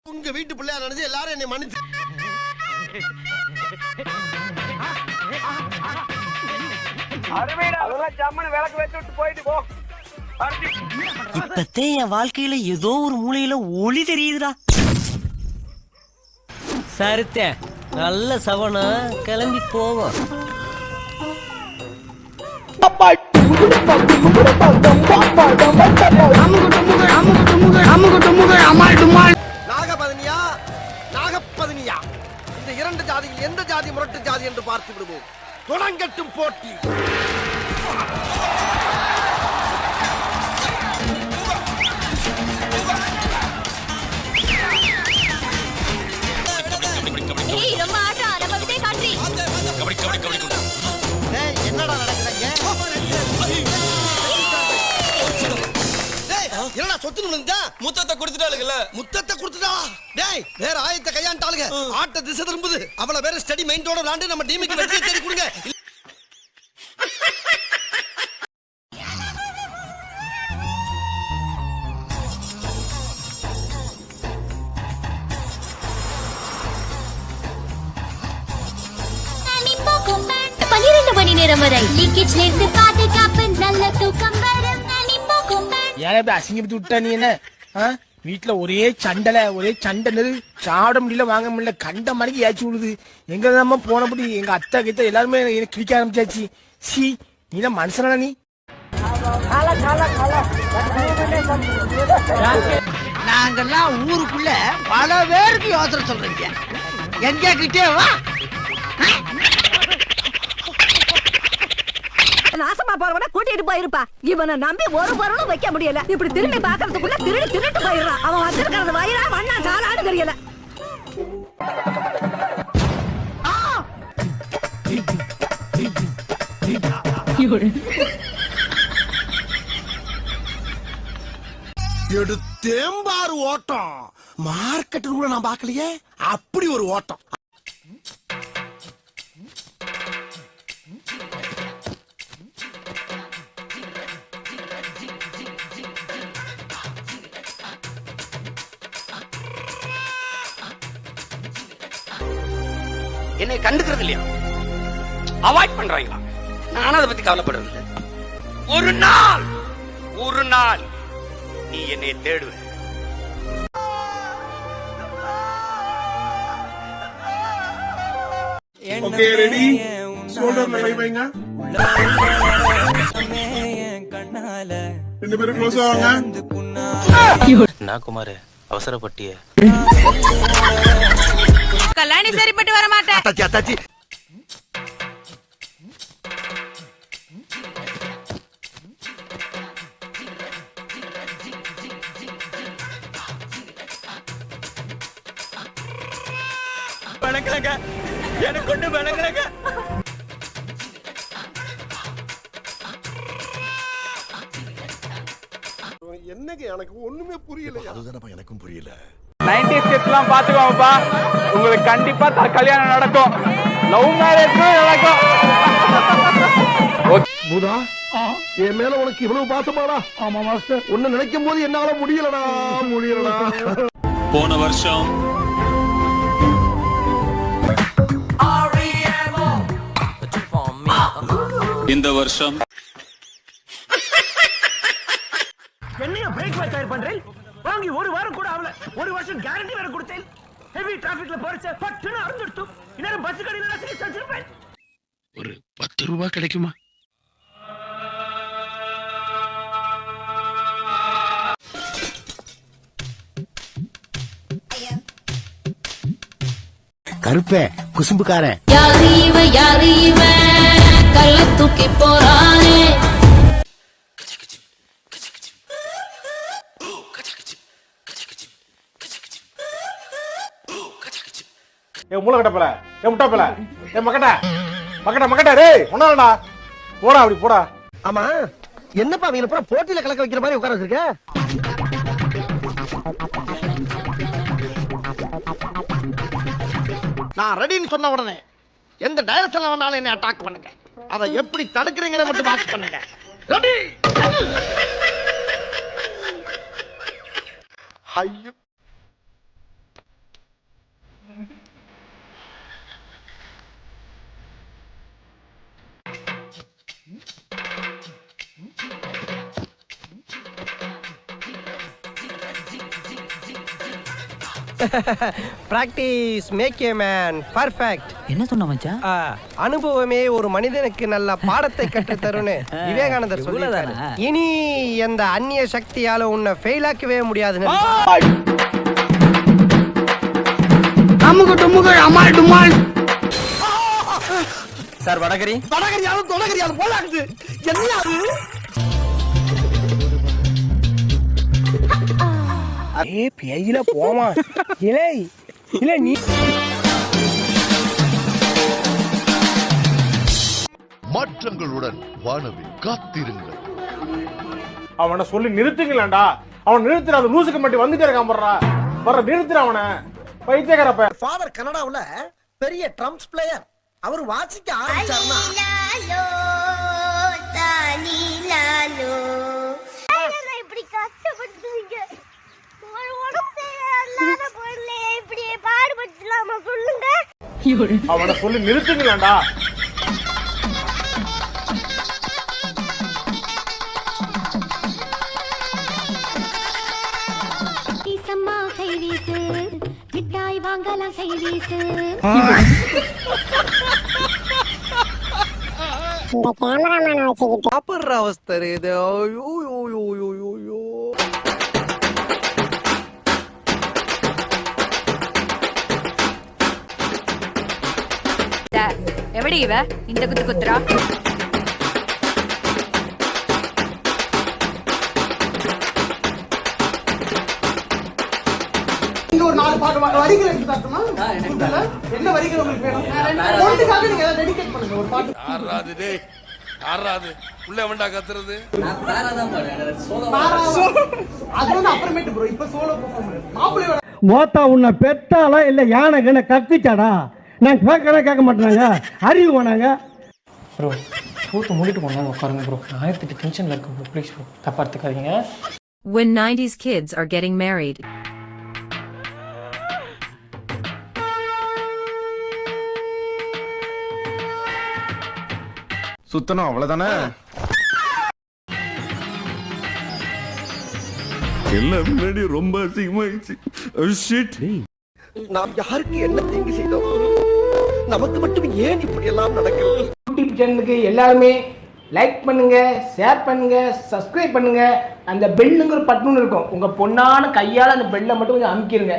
உங்க வீட்டு பிள்ளையா நினைச்சு எல்லாரும் என்னை மன்னிச்சு. இப்பத்தே என் வாழ்க்கையில ஏதோ ஒரு மூலையில ஒளி தெரியுதுடா. சரித்தே நல்ல சவனா கிளம்பி போவோம். நாகபதனியா நாகப்பதனியா, இந்த இரண்டு ஜாதியில் எந்த ஜாதி முரட்டு ஜாதி என்று பார்த்து விடுவோம். தொடங்கட்டும் போட்டி. என்னடா நடக்குதுங்க? என்னடா சொத்து விழுந்தா? முத்தத்தை கொடுத்துட்டாளுங்கல்ல. முத்தத்தை கொடுத்துட்டா? டேய் வேற ஆயத்தை கையாண்டாளுங்க. ஆட்ட திசை திரும்புது. அவள வேற ஸ்டடி மைண்டோட விளையாண்டு நம்ம டீமுக்கு வெற்றியை தேடி கொடுங்க. மணி நேரம் வரை லீக்கேஜ்ல இருந்து பாதுகாப்பு, நல்ல தூக்கம் வரும். ஏன் அசிங்கப்பட்டு விட்டா நீ என்ன? வீட்டுல ஒரே சண்டை சாப்பிட முடியல, வாங்க முடியல, கண்ட மணிக்கு ஏச்சி விடுது. எங்க நம்ம போனபடி எங்க அத்தை கிட்ட எல்லாருமே கிழிக்க ஆரம்பிச்சாச்சு. சி நீ மனுஷனா நீ? நாங்கெல்லாம் ஊருக்குள்ள பல பேருக்கு யோசனை சொல்றீங்க, எங்க கிட்டே வா. நாசமா போறவன கூட்டிட்டு போயிருப்பா. இவனை நம்பி ஒரு பொருளும் வைக்க முடியல. இப்படி திரும்பி பாக்குறதுக்குள்ள திருட்டு போயிடுறான். அவன் வச்சிருக்கிறது வயிறா மண்ணா சாலான்னு தெரியல. எடுத்தேம்பாரு ஓட்டம். மார்க்கெட்டு கூட நான் பாக்கலையே, அப்படி ஒரு ஓட்டம். என்னை கண்டுக்கிறது இல்லையா? அவாய்ட் பண்றாங்களா? நானும் அதை பத்தி கவலைப்படுறது இல்லை. ஒரு நாள் நீ என்னை தேடுவ. ஓகே ரெடி, ஷோல்டர்ல கை வைங்க. ரெண்டு பேரும் க்ளோஸ் ஆவாங்க. நான் குமார் அவசரப்பட்டிய கல்யாணி சரிப்பட்டு வர மாட்டேன். அத்தாச்சி வணக்கங்க, எனக்கு கொண்டு வணக்கங்க. என்னங்க எனக்கு ஒண்ணுமே புரியல. அதுதானப்பா எனக்கும் புரியல. 90s கிட்ஸ்லாம் பாத்துக்கோங்கப்பா, உங்களுக்கு கண்டிப்பா கல்யாணம் நடக்கும், லவ் மேரேஜ் நடக்கும். பூதா, என் மேல உனக்கு இவ்வளவு பாசமாடா? ஆமா மாஸ்டர், ஒன்னு நினைக்கும் போது என்னால முடியலடா. போன வருஷம் இந்த வருஷம் என்னைய பிரேக் ஃபயர் பண்றேன். வாங்கி ஒரு வாரம் கூட ஆகல, ஒரு வருஷம் கேரண்டி வேற கொடுத்தேன். ஹெவி டிராபிக்ல போறச்ச பட்டுன்னு அறந்துடுத்து. இன்னும் பஸ் கடையில நான் செஞ்சிருப்பேன். ஒரு 10 ரூபாய் கிடைக்குமா? கருப்பே குசும்புக்காரன். யாரு இவன் கள்ள தூக்கி போறானே. ஏ மூளை கட்டப்பல, ஏ முட்டாப்பல, ஏ மக்கட்ட டேய் ஒண்ணாடா போடா, அப்படி போடா. ஆமா என்னப்பா அவங்க பூரா போட்டியில கலக்க வைக்கிற மாதிரி உட்கார வச்சிருக்க? நான் ரெடின்னு சொன்ன உடனே எந்த டைரக்ஷன்ல வேணாலும் என்ன அட்டாக் பண்ணுங்க. அதை எப்படி தடுக்கிறீங்கன்னு மட்டும் வாட்ச் பண்ணுங்க. ரெடி? ஐயோ practice make a man perfect. என்ன சொன்ன மச்சான்? அனுபவமே ஒரு மனிதனுக்கு நல்ல பாடத்தை கற்றுத் தரும்னு விவேகானந்தர் சொல்லியிருக்காரு. இனி எந்த அந்நிய சக்தியால உன்னை ஃபெயில் ஆக்கவே முடியாதுன்னு. அமுகு டுமுகு அமால் டுமால். சார் வடகரி வடகரியாலும் தொடகரியாலும் போலாகுது. என்ன அது? பேயில போமா இலை இல்ல நீ. மாற்றங்களுடன் வானவில் காத்திருங்கள். அவனை சொல்லி நிறுத்துங்களேன்டா. அவன் நிறுத்துற அந்த லூசுக்கு மட்டும் வந்துட்டே இருக்கான். வர்ற நிறுத்துற அவனை. பைத்தியக்காரப்ப. ஃபாதர் கனடாவுல பெரிய ட்ரம்ஸ் பிளேயர். அவர் வாசிக்க ஆரம்பிச்சாருன்னா இப்படி கஷ்டப்படுத்துவீங்க. ஒரு உடம்பு இல்லாத பொருளை இப்படி பாடுபடுத்தலாமா சொல்லுங்க. அவனை சொல்லி நிறுத்துங்களேன்டா. ஈசம்மா கை வீசு, மிட்டாய் வாங்கலாம் கை வீசு. இந்த கேமராமேனை வச்சுக்கிட்டு சாப்பிடுற அவஸ்தை இது. ஐயோ யோ யோ யோ யோ. எப்படி இவ இந்த குத்து குத்துறா? இங்க ஒரு 4 பாட்டு வரிகள் எடுத்து காட்டுமா? என்ன வரிகள் உங்களுக்கு வேணும்? ஒன்றுக்காக நீங்க ஏதாவது டெடிகேட் பண்ணுங்க ஒரு பாட்டு. ஆறாது டேய், ஆறாது உள்ள வேண்டா கத்துறது. அது வந்து அப்புறமேட்டு ப்ரோ. இப்ப சோலோ பெர்ஃபார்மன்ஸ். மாப்பிள்ளையோட மோத்தா உன்னை பெத்தாலா இல்ல யானை கண்ண கத்திச்சாடா? நான் கேட்க மாட்டேனாங்க. அறிவு வேணாங்க ப்ரோ. பூத்து மூடிட்டு போனாங்க உட்காருங்க ப்ரோ. 1008 டென்ஷன்ல இருக்கு ப்ரோ. ப்ளீஸ் ப்ரோ, தப்பா எடுத்துக்காதீங்க. When 90s kids are getting married. சுத்தணும் அவ்வளவுதானே. எல்லாம் முன்னாடி ரொம்ப அசிங்கமாயிடுச்சு. நாம் யாருக்கு என்ன தீங்கு செய்தோம்? நமக்கு மட்டும் ஏன் இப்படி எல்லாம் நடக்கிறது? யூடியூப் சேனலுக்கு எல்லாருமே லைக் பண்ணுங்க, ஷேர் பண்ணுங்க, சப்ஸ்கிரைப் பண்ணுங்க. அந்த பெல்லுங்கிற பட்டன் இருக்கும். உங்க பொண்ணான கையால அந்த பெல்லை மட்டும் கொஞ்சம் அமுக்கிடுங்க.